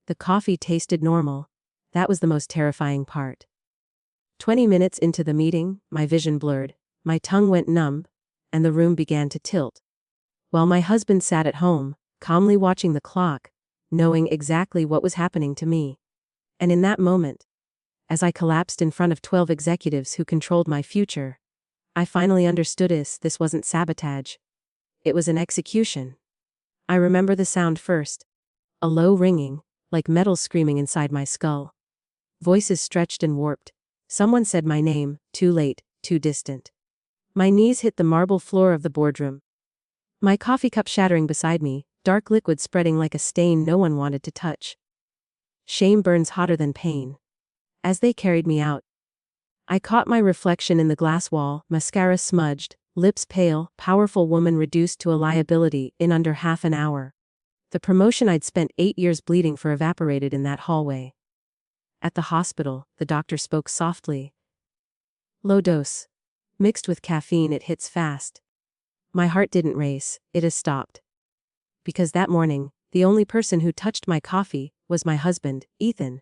The coffee tasted normal. That was the most terrifying part. 20 minutes into the meeting, my vision blurred, my tongue went numb, and the room began to tilt. While my husband sat at home, calmly watching the clock, knowing exactly what was happening to me. And in that moment, as I collapsed in front of 12 executives who controlled my future, I finally understood this wasn't sabotage. It was an execution. I remember the sound first. A low ringing, like metal screaming inside my skull. Voices stretched and warped. Someone said my name, too late, too distant. My knees hit the marble floor of the boardroom. My coffee cup shattering beside me, dark liquid spreading like a stain no one wanted to touch. Shame burns hotter than pain. As they carried me out, I caught my reflection in the glass wall, mascara smudged, lips pale, powerful woman reduced to a liability in under half an hour. The promotion I'd spent 8 years bleeding for evaporated in that hallway. At the hospital, the doctor spoke softly. Low dose. Mixed with caffeine, it hits fast. My heart didn't race, it has stopped. Because that morning, the only person who touched my coffee was my husband, Ethan.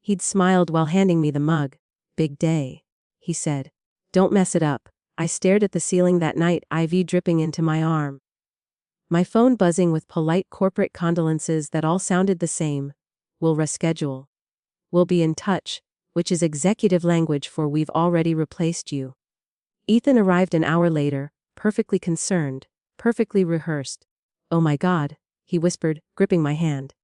He'd smiled while handing me the mug. Big day, he said. Don't mess it up. I stared at the ceiling that night, IV dripping into my arm. My phone buzzing with polite corporate condolences that all sounded the same. We'll reschedule. We'll be in touch, which is executive language for we've already replaced you. Ethan arrived an hour later, perfectly concerned, perfectly rehearsed. Oh my God, he whispered, gripping my hand.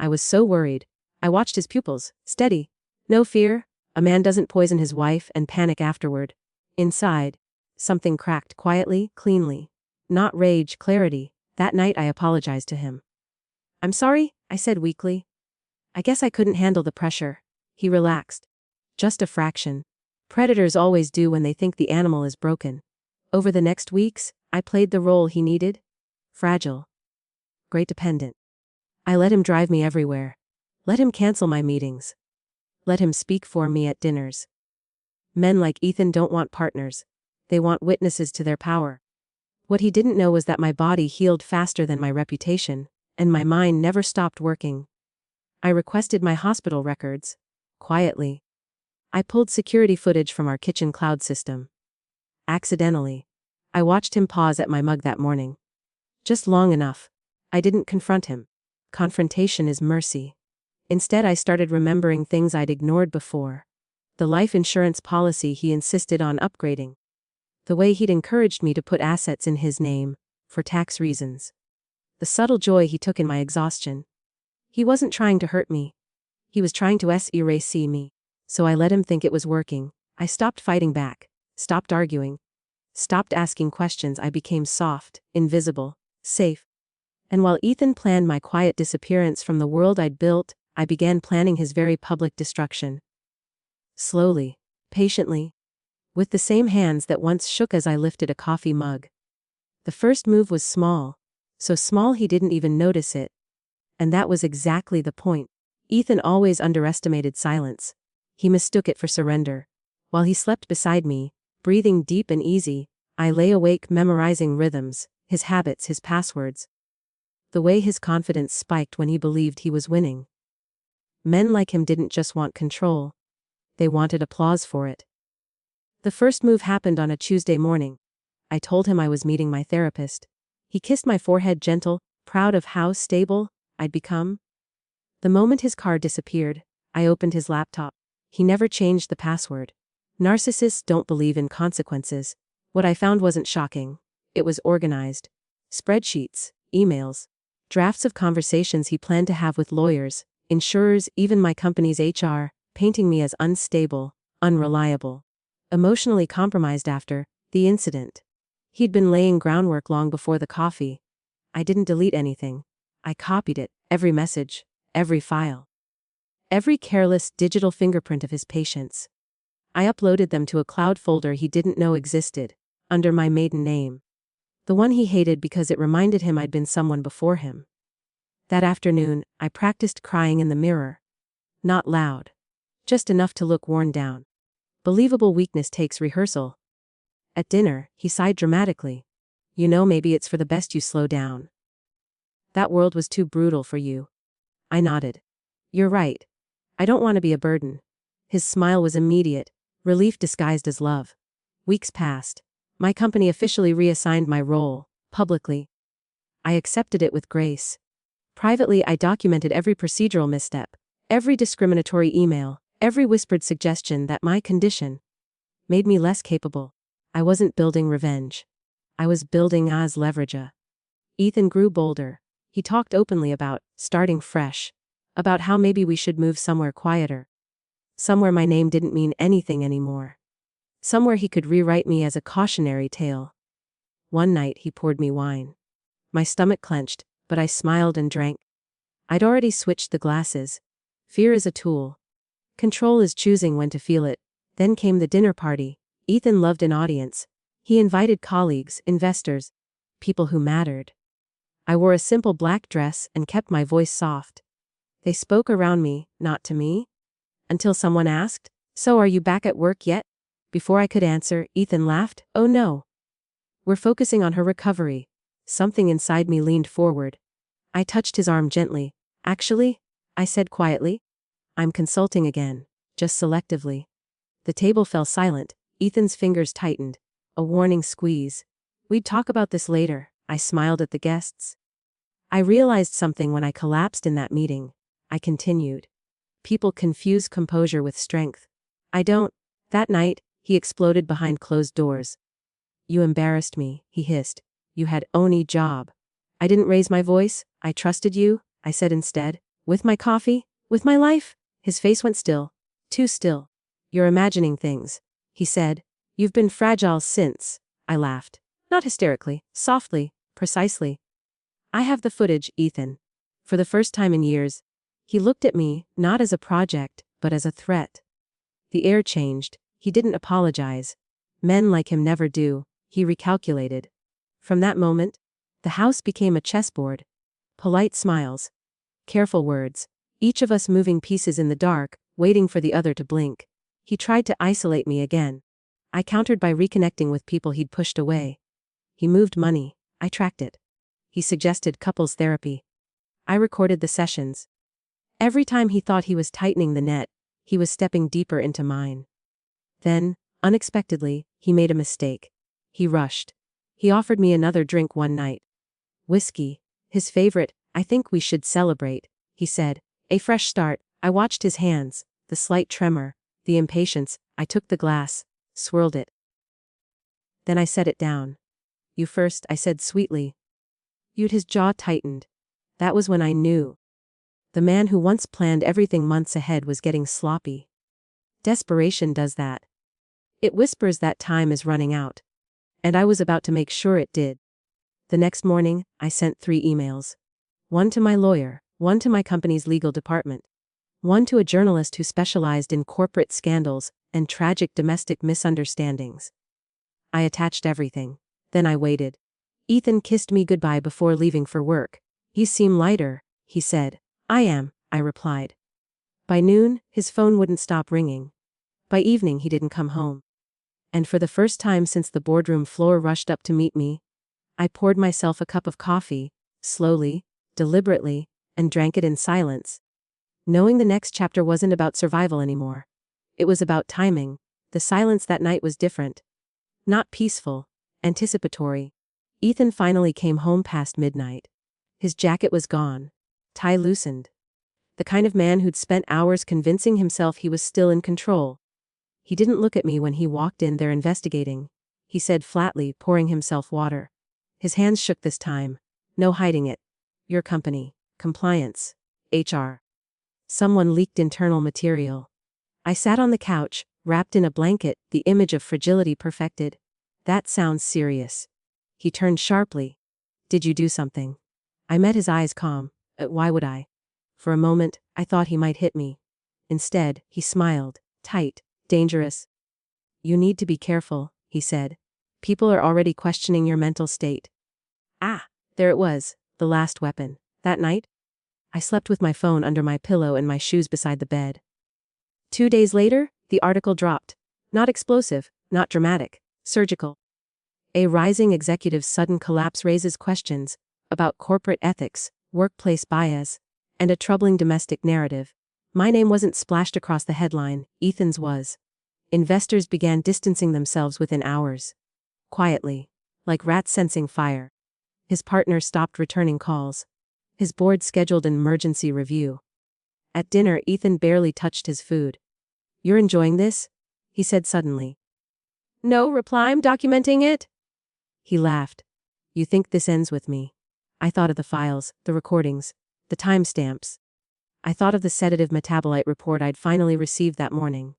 I was so worried. I watched his pupils, steady. No fear, a man doesn't poison his wife and panic afterward. Inside, something cracked quietly, cleanly. Not rage, clarity. That night I apologized to him. I'm sorry, I said weakly. I guess I couldn't handle the pressure. He relaxed. Just a fraction. Predators always do when they think the animal is broken. Over the next weeks, I played the role he needed. Fragile. Great dependent. I let him drive me everywhere. Let him cancel my meetings. Let him speak for me at dinners. Men like Ethan don't want partners. They want witnesses to their power. What he didn't know was that my body healed faster than my reputation, and my mind never stopped working. I requested my hospital records. Quietly. I pulled security footage from our kitchen cloud system. Accidentally. I watched him pause at my mug that morning. Just long enough. I didn't confront him. Confrontation is mercy. Instead, I started remembering things I'd ignored before. The life insurance policy he insisted on upgrading. The way he'd encouraged me to put assets in his name, for tax reasons. The subtle joy he took in my exhaustion. He wasn't trying to hurt me. He was trying to erase me. So I let him think it was working. I stopped fighting back, stopped arguing, stopped asking questions. I became soft, invisible, safe. And while Ethan planned my quiet disappearance from the world I'd built, I began planning his very public destruction. Slowly, patiently, with the same hands that once shook as I lifted a coffee mug. The first move was small, so small he didn't even notice it. And that was exactly the point. Ethan always underestimated silence. He mistook it for surrender. While he slept beside me, breathing deep and easy, I lay awake memorizing rhythms, his habits, his passwords. The way his confidence spiked when he believed he was winning. Men like him didn't just want control. They wanted applause for it. The first move happened on a Tuesday morning. I told him I was meeting my therapist. He kissed my forehead gentle, proud of how stable I'd become. The moment his card disappeared, I opened his laptop. He never changed the password. Narcissists don't believe in consequences. What I found wasn't shocking. It was organized. Spreadsheets, emails, drafts of conversations he planned to have with lawyers, insurers, even my company's HR, painting me as unstable, unreliable, emotionally compromised after the incident. He'd been laying groundwork long before the coffee. I didn't delete anything. I copied it, every message, every file. Every careless digital fingerprint of his patience. I uploaded them to a cloud folder he didn't know existed, under my maiden name. The one he hated because it reminded him I'd been someone before him. That afternoon, I practiced crying in the mirror. Not loud. Just enough to look worn down. Believable weakness takes rehearsal. At dinner, he sighed dramatically. You know, maybe it's for the best you slow down. That world was too brutal for you. I nodded. You're right. I don't want to be a burden. His smile was immediate, relief disguised as love. Weeks passed. My company officially reassigned my role, publicly. I accepted it with grace. Privately, I documented every procedural misstep, every discriminatory email, every whispered suggestion that my condition made me less capable. I wasn't building revenge. I was building as leverage. Ethan grew bolder. He talked openly about starting fresh, about how maybe we should move somewhere quieter, somewhere my name didn't mean anything anymore, somewhere he could rewrite me as a cautionary tale. One night he poured me wine. My stomach clenched, but I smiled and drank. I'd already switched the glasses. Fear is a tool. Control is choosing when to feel it. Then came the dinner party. Ethan loved an audience. He invited colleagues, investors, people who mattered. I wore a simple black dress and kept my voice soft. They spoke around me, not to me. Until someone asked, "So are you back at work yet?" Before I could answer, Ethan laughed. "Oh no. We're focusing on her recovery." Something inside me leaned forward. I touched his arm gently. "Actually," I said quietly, "I'm consulting again, just selectively." The table fell silent. Ethan's fingers tightened. A warning squeeze. "We'd talk about this later." I smiled at the guests. I realized something when I collapsed in that meeting. I continued. People confuse composure with strength. I don't. That night, he exploded behind closed doors. "You embarrassed me," he hissed. "You had only job." I didn't raise my voice. "I trusted you," I said instead. "With my coffee, with my life." His face went still. Too still. "You're imagining things," he said. "You've been fragile since." I laughed. Not hysterically, softly, precisely. "I have the footage, Ethan." For the first time in years, he looked at me, not as a project, but as a threat. The air changed. He didn't apologize. Men like him never do. He recalculated. From that moment, the house became a chessboard. Polite smiles. Careful words. Each of us moving pieces in the dark, waiting for the other to blink. He tried to isolate me again. I countered by reconnecting with people he'd pushed away. He moved money. I tracked it. He suggested couples therapy. I recorded the sessions. Every time he thought he was tightening the net, he was stepping deeper into mine. Then, unexpectedly, he made a mistake. He rushed. He offered me another drink one night. Whiskey. His favorite. "I think we should celebrate," he said. A fresh start. I watched his hands, the slight tremor, the impatience. I took the glass, swirled it. Then I set it down. "You first," I said sweetly. His jaw tightened. That was when I knew. The man who once planned everything months ahead was getting sloppy. Desperation does that. It whispers that time is running out. And I was about to make sure it did. The next morning, I sent 3 emails. One to my lawyer, one to my company's legal department, one to a journalist who specialized in corporate scandals and tragic domestic misunderstandings. I attached everything. Then I waited. Ethan kissed me goodbye before leaving for work. "You seem lighter," he said. "I am," I replied. By noon, his phone wouldn't stop ringing. By evening, he didn't come home. And for the first time since the boardroom floor rushed up to meet me, I poured myself a cup of coffee, slowly, deliberately, and drank it in silence. Knowing the next chapter wasn't about survival anymore. It was about timing. The silence that night was different. Not peaceful, anticipatory. Ethan finally came home past midnight. His jacket was gone. Tie loosened. The kind of man who'd spent hours convincing himself he was still in control. He didn't look at me when he walked in there investigating. He said flatly, pouring himself water. His hands shook this time. "No hiding it. Your company. Compliance. HR. Someone leaked internal material." I sat on the couch, wrapped in a blanket, the image of fragility perfected. "That sounds serious." He turned sharply. "Did you do something?" I met his eyes calm. Why would I?" For a moment, I thought he might hit me. Instead, he smiled. Tight. Dangerous. "You need to be careful," he said. "People are already questioning your mental state." Ah, there it was, the last weapon. That night, I slept with my phone under my pillow and my shoes beside the bed. 2 days later, the article dropped. Not explosive, not dramatic, surgical. A rising executive's sudden collapse raises questions about corporate ethics, workplace bias, and a troubling domestic narrative. My name wasn't splashed across the headline, Ethan's was. Investors began distancing themselves within hours. Quietly. Like rats sensing fire. His partner stopped returning calls. His board scheduled an emergency review. At dinner, Ethan barely touched his food. "You're enjoying this?" he said suddenly. "No," reply, "I'm documenting it." He laughed. "You think this ends with me?" I thought of the files, the recordings, the timestamps. I thought of the sedative metabolite report I'd finally received that morning.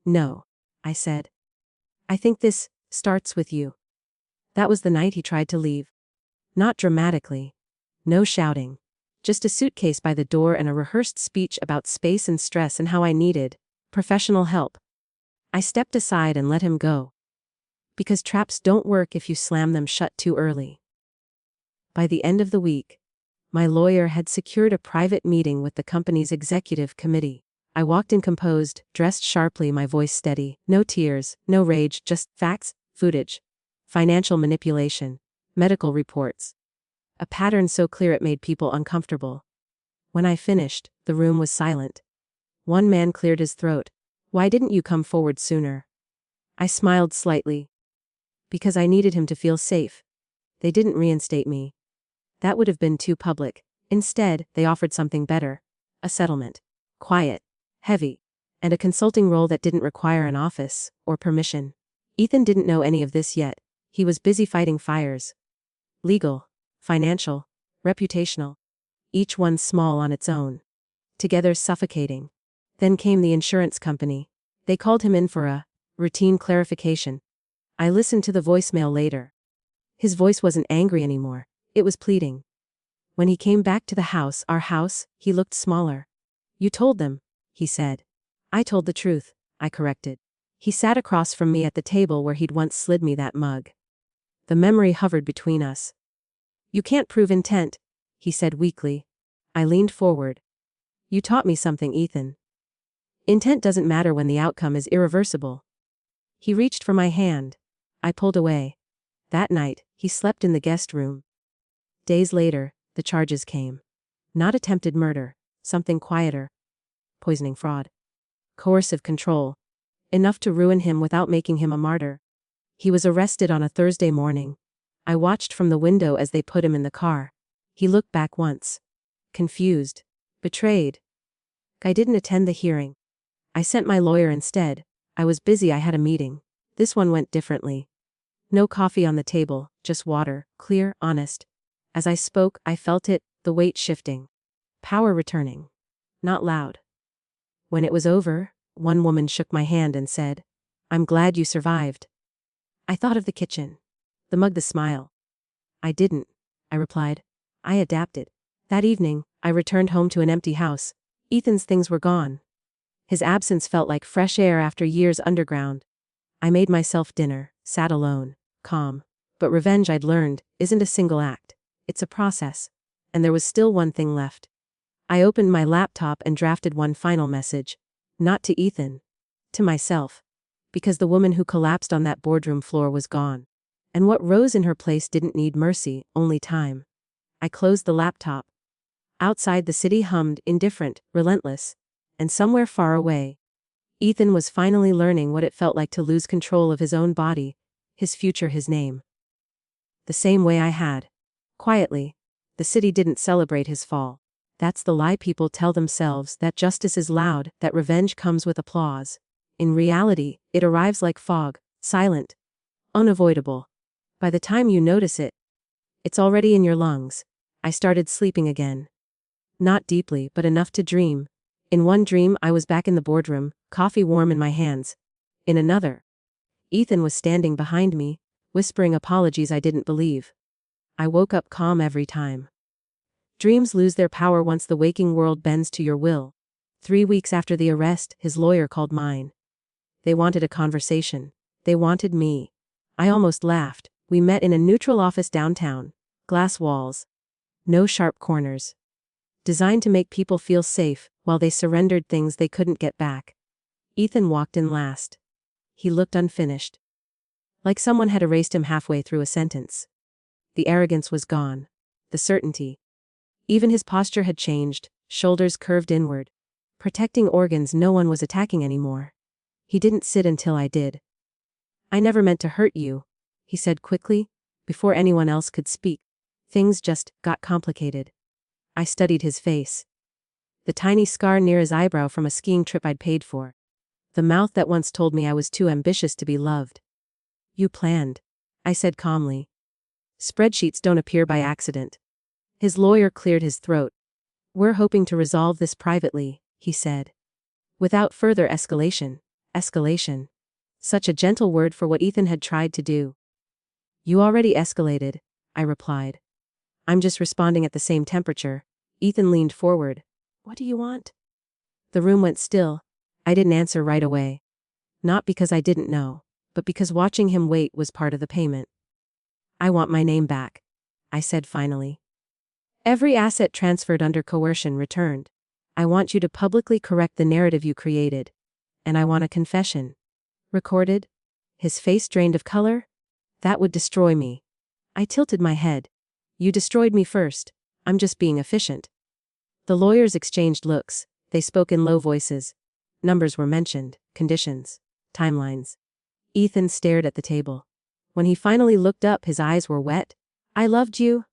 "No," I said. "I think this starts with you." That was the night he tried to leave. Not dramatically. No shouting. Just a suitcase by the door and a rehearsed speech about space and stress and how I needed professional help. I stepped aside and let him go. Because traps don't work if you slam them shut too early. By the end of the week, my lawyer had secured a private meeting with the company's executive committee. I walked in composed, dressed sharply, my voice steady, no tears, no rage, just facts, footage, financial manipulation, medical reports. A pattern so clear it made people uncomfortable. When I finished, the room was silent. One man cleared his throat. "Why didn't you come forward sooner?" I smiled slightly. "Because I needed him to feel safe. They didn't reinstate me. That would have been too public. Instead, they offered something better. A settlement. Quiet. Heavy. And a consulting role that didn't require an office or permission." Ethan didn't know any of this yet. He was busy fighting fires. Legal. Financial. Reputational. Each one small on its own. Together suffocating. Then came the insurance company. They called him in for a routine clarification. I listened to the voicemail later. His voice wasn't angry anymore. It was pleading. When he came back to the house, our house, he looked smaller. "You told them," he said. "I told the truth," I corrected. He sat across from me at the table where he'd once slid me that mug. The memory hovered between us. "You can't prove intent," he said weakly. I leaned forward. "You taught me something, Ethan. Intent doesn't matter when the outcome is irreversible." He reached for my hand. I pulled away. That night, he slept in the guest room. Days later, the charges came. Not attempted murder, something quieter. Poisoning fraud. Coercive control. Enough to ruin him without making him a martyr. He was arrested on a Thursday morning. I watched from the window as they put him in the car. He looked back once. Confused. Betrayed. I didn't attend the hearing. I sent my lawyer instead. I was busy, I had a meeting. This one went differently. No coffee on the table, just water, clear, honest. As I spoke, I felt it, the weight shifting. Power returning. Not loud. When it was over, one woman shook my hand and said, "I'm glad you survived." I thought of the kitchen. The mug, the smile. "I didn't," I replied. "I adapted." That evening, I returned home to an empty house. Ethan's things were gone. His absence felt like fresh air after years underground. I made myself dinner, sat alone, calm. But revenge, I'd learned, isn't a single act. It's a process. And there was still one thing left. I opened my laptop and drafted one final message. Not to Ethan. To myself. Because the woman who collapsed on that boardroom floor was gone. And what rose in her place didn't need mercy, only time. I closed the laptop. Outside, the city hummed, indifferent, relentless. And somewhere far away, Ethan was finally learning what it felt like to lose control of his own body, his future, his name. The same way I had. Quietly. The city didn't celebrate his fall. That's the lie people tell themselves, that justice is loud, that revenge comes with applause. In reality, it arrives like fog, silent, unavoidable. By the time you notice it, it's already in your lungs. I started sleeping again. Not deeply, but enough to dream. In one dream, I was back in the boardroom, coffee warm in my hands. In another, Ethan was standing behind me, whispering apologies I didn't believe. I woke up calm every time. Dreams lose their power once the waking world bends to your will. 3 weeks after the arrest, his lawyer called mine. They wanted a conversation. They wanted me. I almost laughed. We met in a neutral office downtown. Glass walls. No sharp corners. Designed to make people feel safe, while they surrendered things they couldn't get back. Ethan walked in last. He looked unfinished. Like someone had erased him halfway through a sentence. The arrogance was gone. The certainty. Even his posture had changed, shoulders curved inward. protecting organs no one was attacking anymore. He didn't sit until I did. "I never meant to hurt you," he said quickly, before anyone else could speak. Things just got complicated. I studied his face. The tiny scar near his eyebrow from a skiing trip I'd paid for. The mouth that once told me I was too ambitious to be loved. "You planned," I said calmly. "Spreadsheets don't appear by accident." His lawyer cleared his throat. "We're hoping to resolve this privately," he said. "Without further escalation." Escalation. Such a gentle word for what Ethan had tried to do. "You already escalated," I replied. "I'm just responding at the same temperature." Ethan leaned forward. "What do you want?" The room went still. I didn't answer right away. Not because I didn't know, but because watching him wait was part of the payment. "I want my name back," I said finally. "Every asset transferred under coercion returned. I want you to publicly correct the narrative you created. And I want a confession. Recorded?" His face drained of color. "That would destroy me." I tilted my head. "You destroyed me first. I'm just being efficient." The lawyers exchanged looks. They spoke in low voices. Numbers were mentioned, conditions, timelines. Ethan stared at the table. When he finally looked up, his eyes were wet. "I loved you."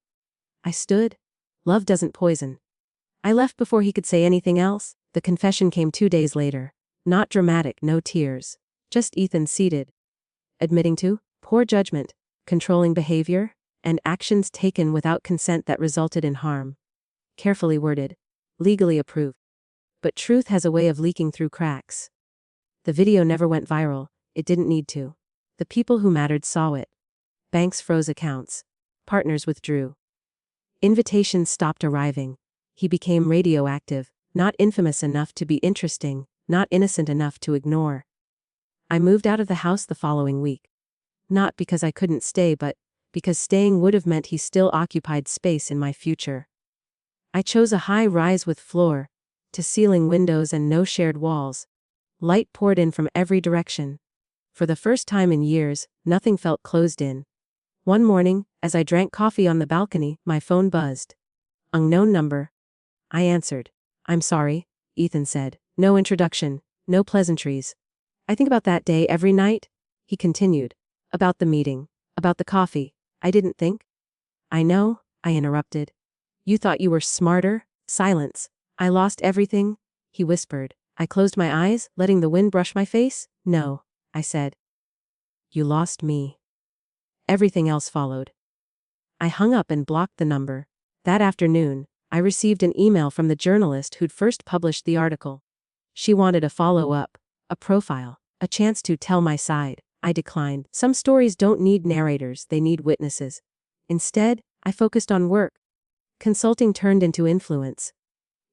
I stood. Love doesn't poison. I left before he could say anything else. The confession came 2 days later. Not dramatic, no tears. Just Ethan seated. Admitting to poor judgment, controlling behavior, and actions taken without consent that resulted in harm. Carefully worded. Legally approved. But truth has a way of leaking through cracks. The video never went viral. It didn't need to. The people who mattered saw it. Banks froze accounts. Partners withdrew. Invitations stopped arriving. He became radioactive, not infamous enough to be interesting, not innocent enough to ignore. I moved out of the house the following week. Not because I couldn't stay, but because staying would have meant he still occupied space in my future. I chose a high rise with floor to ceiling windows and no shared walls. Light poured in from every direction. For the first time in years, nothing felt closed in. One morning, as I drank coffee on the balcony, my phone buzzed. Unknown number. I answered. "I'm sorry," Ethan said. "No introduction, no pleasantries. I think about that day every night," he continued. "About the meeting, about the coffee. I didn't think." "I know," I interrupted. "You thought you were smarter." Silence. "I lost everything," he whispered. I closed my eyes, letting the wind brush my face. "No," I said. "You lost me." Everything else followed. I hung up and blocked the number. That afternoon, I received an email from the journalist who'd first published the article. She wanted a follow-up, a profile, a chance to tell my side. I declined. Some stories don't need narrators, they need witnesses. Instead, I focused on work. Consulting turned into influence.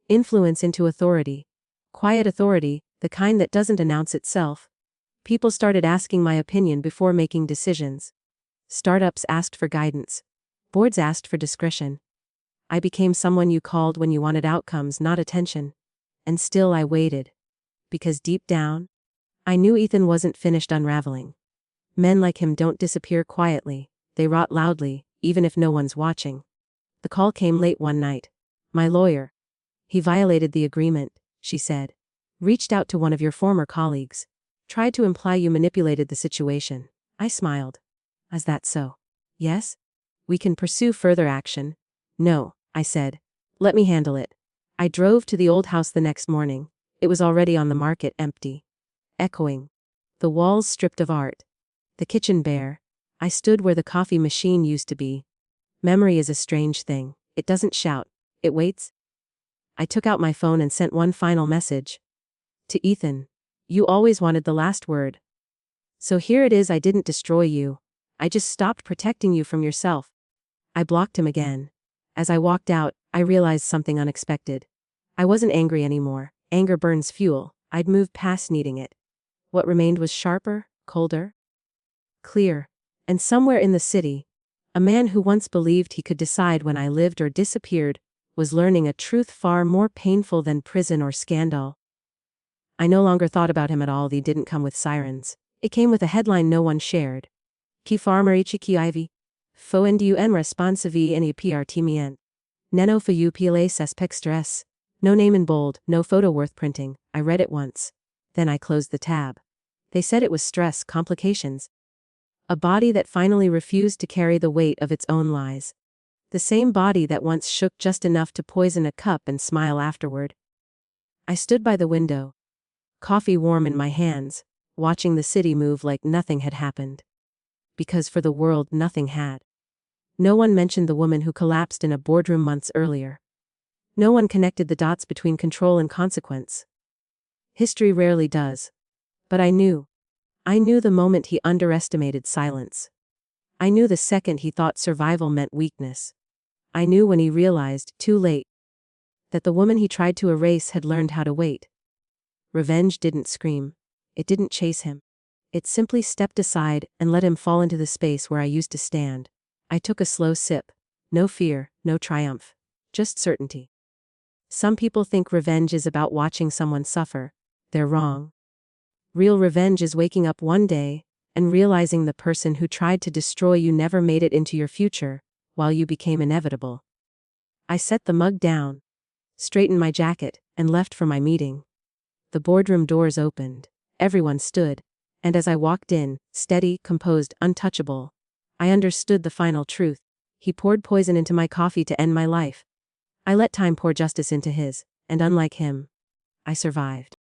Influence into authority. Quiet authority, the kind that doesn't announce itself. People started asking my opinion before making decisions. Startups asked for guidance. Boards asked for discretion. I became someone you called when you wanted outcomes, not attention. And still I waited. Because deep down, I knew Ethan wasn't finished unraveling. Men like him don't disappear quietly, they rot loudly, even if no one's watching. The call came late one night. My lawyer. "He violated the agreement," she said. "Reached out to one of your former colleagues. Tried to imply you manipulated the situation." I smiled. "Is that so?" "Yes." "We can pursue further action." "No," I said. "Let me handle it." I drove to the old house the next morning. It was already on the market, empty. Echoing. The walls stripped of art. The kitchen bare. I stood where the coffee machine used to be. Memory is a strange thing. It doesn't shout. It waits. I took out my phone and sent one final message. To Ethan. "You always wanted the last word. So here it is. I didn't destroy you. I just stopped protecting you from yourself." I blocked him again. As I walked out, I realized something unexpected. I wasn't angry anymore. Anger burns fuel. I'd moved past needing it. What remained was sharper, colder, clear. And somewhere in the city, a man who once believed he could decide when I lived or disappeared was learning a truth far more painful than prison or scandal. I no longer thought about him at all. He didn't come with sirens. It came with a headline no one shared. Ki farmerichi ki ivy. Fo ndu en responsivi en eprt mien. Neno fa u pla suspect stress. No name in bold, no photo worth printing. I read it once. Then I closed the tab. They said it was stress, complications. A body that finally refused to carry the weight of its own lies. The same body that once shook just enough to poison a cup and smile afterward. I stood by the window, coffee warm in my hands, watching the city move like nothing had happened. Because for the world nothing had. No one mentioned the woman who collapsed in a boardroom months earlier. No one connected the dots between control and consequence. History rarely does. But I knew. I knew the moment he underestimated silence. I knew the second he thought survival meant weakness. I knew when he realized, too late, that the woman he tried to erase had learned how to wait. Revenge didn't scream. It didn't chase him. It simply stepped aside and let him fall into the space where I used to stand. I took a slow sip. No fear, no triumph. Just certainty. Some people think revenge is about watching someone suffer. They're wrong. Real revenge is waking up one day and realizing the person who tried to destroy you never made it into your future, while you became inevitable. I set the mug down, straightened my jacket, and left for my meeting. The boardroom doors opened. Everyone stood, and as I walked in, steady, composed, untouchable, I understood the final truth. He poured poison into my coffee to end my life. I let time pour justice into his, and unlike him, I survived.